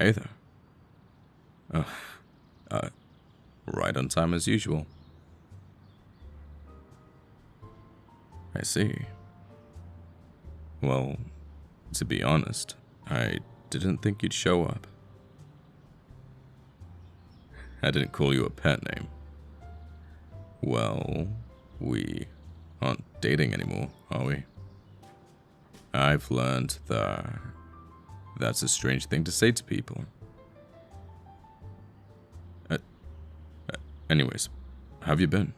Hey there. Oh, right on time as usual. I see. Well, to be honest, I didn't think you'd show up. I didn't call you a pet name. Well, we aren't dating anymore, are we? I've learned that that's a strange thing to say to people. Anyways, how have you been?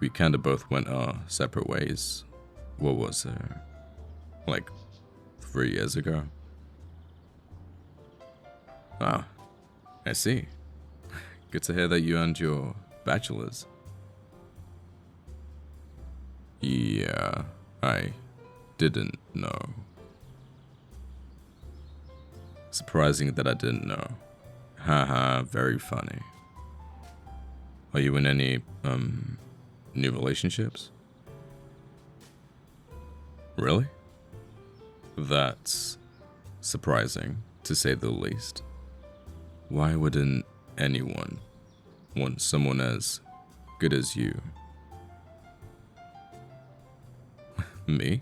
We kinda both went our separate ways. What was it? Like 3 years ago? Ah, I see. Good to hear that you earned your bachelor's. Yeah, I didn't know. Surprising that I didn't know. Haha, very funny. Are you in any, new relationships? Really? That's surprising, to say the least. Why wouldn't anyone want someone as good as you? Me?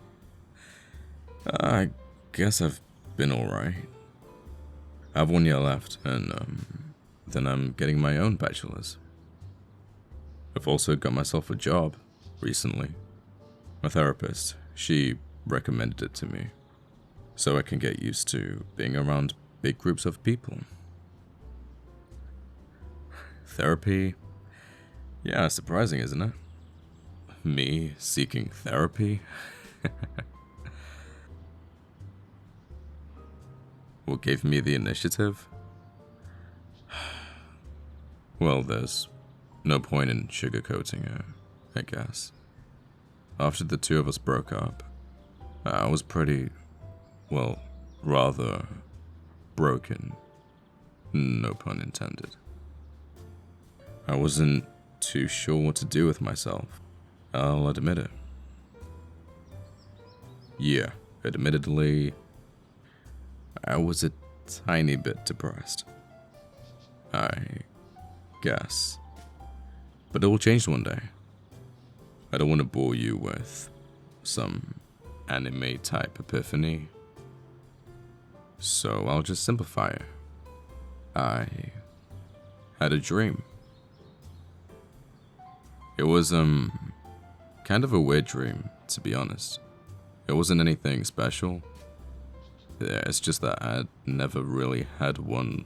I guess I've been alright. I have 1 year left, and then I'm getting my own bachelor's. I've also got myself a job recently. My therapist, she recommended it to me, so I can get used to being around big groups of people. Therapy? Yeah, surprising, isn't it? Me seeking therapy? What gave me the initiative? Well, there's no point in sugarcoating it, I guess. After the two of us broke up, I was pretty, well, rather broken. No pun intended. I wasn't too sure what to do with myself. I'll admit it. Yeah, admittedly, I was a tiny bit depressed. I guess. But it will change one day. I don't want to bore you with some anime type epiphany, so I'll just simplify it. I had a dream. It was, kind of a weird dream, to be honest. It wasn't anything special. Yeah, it's just that I'd never really had one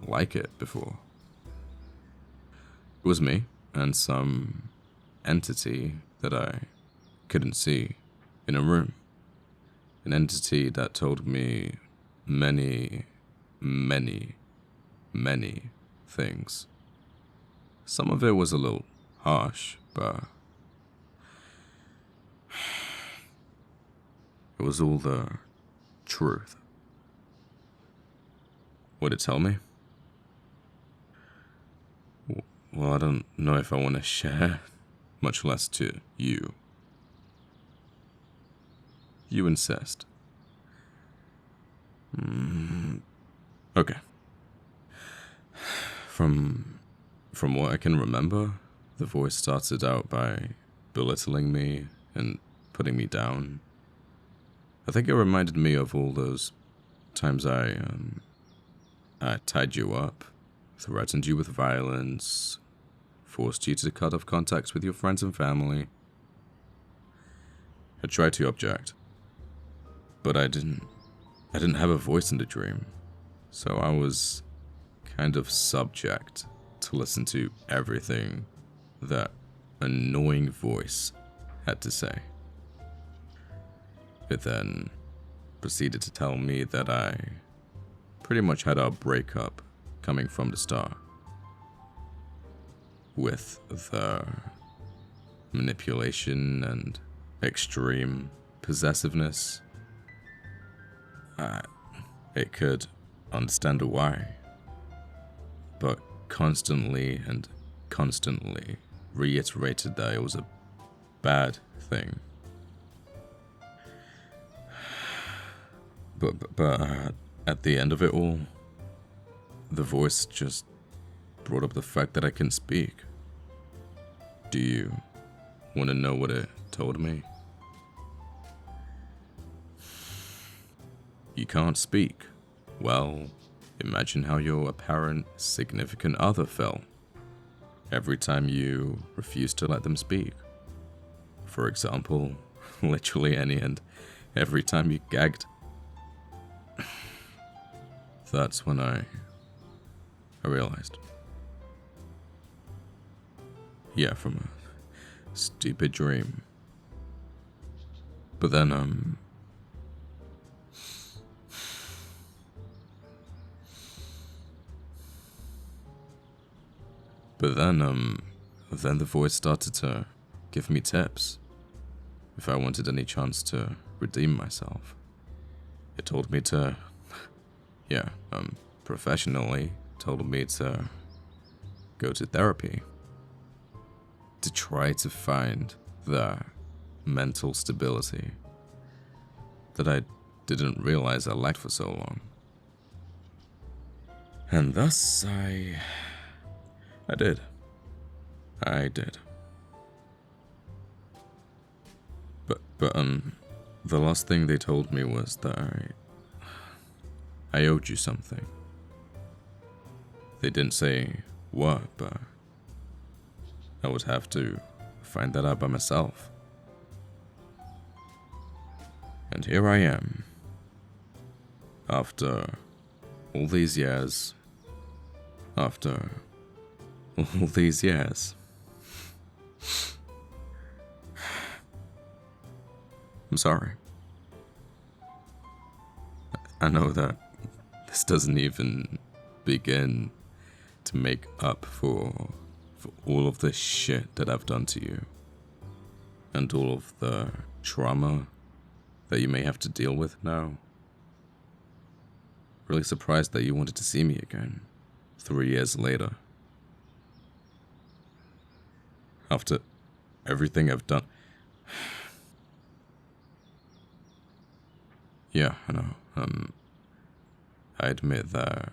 like it before. It was me and some entity that I couldn't see in a room. An entity that told me many, many, many things. Some of it was a little harsh, but it was all the truth. Would it tell me? Well, I don't know if I want to share, much less to you. You insist. Okay. From what I can remember, the voice started out by belittling me and putting me down. I think it reminded me of all those times I tied you up, threatened you with violence, forced you to cut off contacts with your friends and family. I tried to object, but I didn't have a voice in the dream, so I was kind of subject to listen to everything that annoying voice had to say. It then proceeded to tell me that I pretty much had our breakup coming from the start, with the manipulation and extreme possessiveness. It could understand why, but constantly reiterated that it was a bad thing. But At the end of it all, the voice just brought up the fact that I can speak. Do you want to know what it told me? You can't speak. Well, imagine how your apparent significant other felt every time you refused to let them speak. For example, literally any and every time you gagged. That's when I realized. Yeah, from a stupid dream. But then, then the voice started to give me tips if I wanted any chance to redeem myself. It told me to, professionally told me to go to therapy to try to find the mental stability that I didn't realize I lacked for so long. And thus I did. But the last thing they told me was that I owed you something. They didn't say what, but I would have to find that out by myself. And here I am. After all these years. After all these years. I'm sorry. I know that this doesn't even begin to make up for all of the shit that I've done to you. And all of the trauma that you may have to deal with now. Really surprised that you wanted to see me again 3 years later. After everything I've done. Yeah, I know. I admit that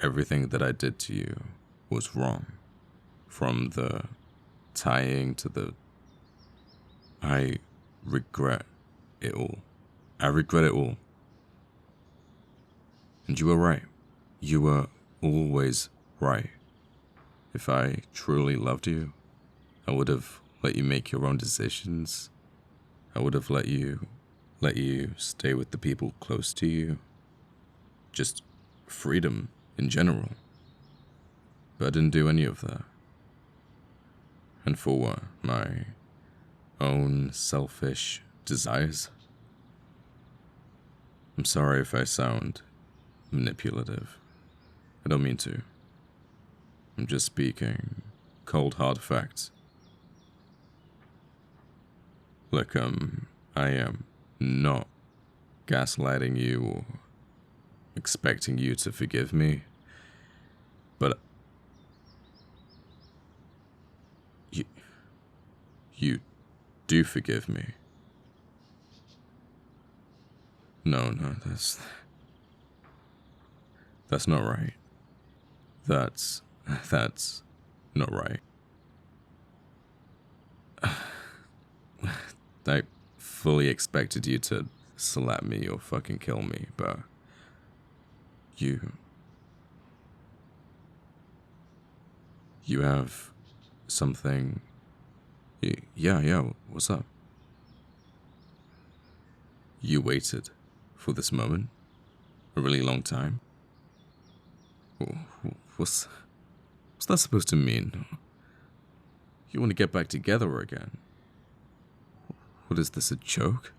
everything that I did to you was wrong. From the tying to the... I regret it all. I regret it all. And you were right. You were always right. If I truly loved you, I would have let you make your own decisions. I would have let you stay with the people close to you. Just freedom in general. But I didn't do any of that. And for what? My own selfish desires? I'm sorry if I sound manipulative. I don't mean to. I'm just speaking cold hard facts. Look, I am not gaslighting you or expecting you to forgive me, but you do forgive me. No, that's not right. That's not right. I fully expected you to slap me or fucking kill me, but you have something. Yeah, what's up? You waited for this moment a really long time. What's that supposed to mean? You want to get back together again? What is this, a joke?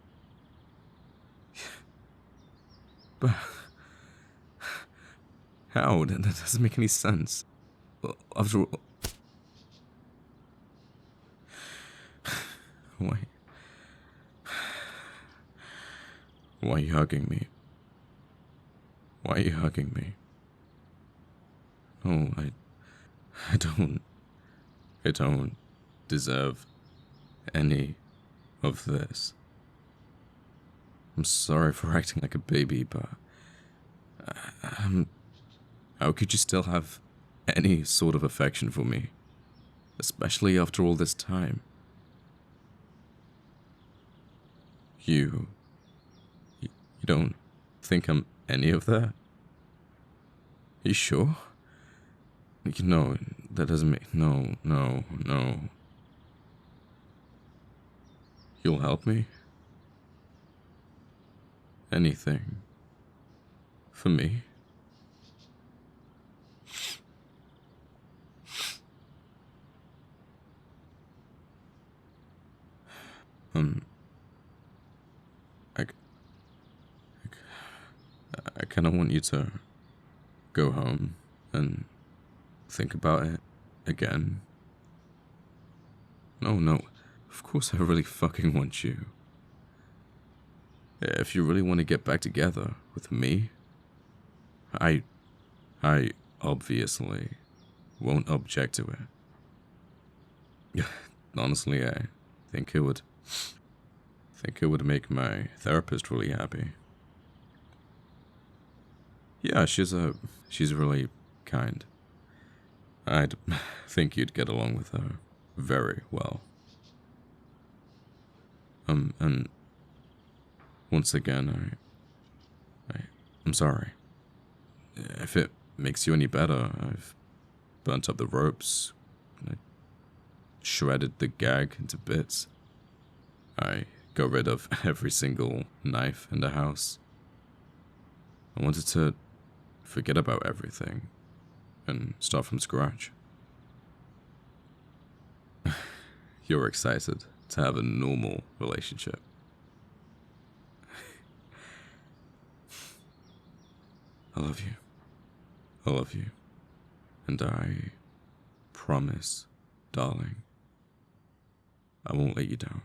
But how? That doesn't make any sense. After all, why are you hugging me? Why are you hugging me? Oh, I don't deserve any of this. I'm sorry for acting like a baby, but How could you still have any sort of affection for me? Especially after all this time. You don't think I'm any of that? You sure? No, that doesn't make... No. You'll help me? Anything. For me? I, I kind of want you to go home and think about it again. No, of course I really fucking want you. If you really want to get back together with me, I obviously won't object to it. Honestly, I think it would make my therapist really happy. Yeah, she's really kind. I'd think you'd get along with her very well. And once again, I'm sorry. If it makes you any better, I've burnt up the ropes. I shredded the gag into bits. I got rid of every single knife in the house. I wanted to forget about everything and start from scratch. You're excited to have a normal relationship. I love you. I love you. And I promise, darling, I won't let you down.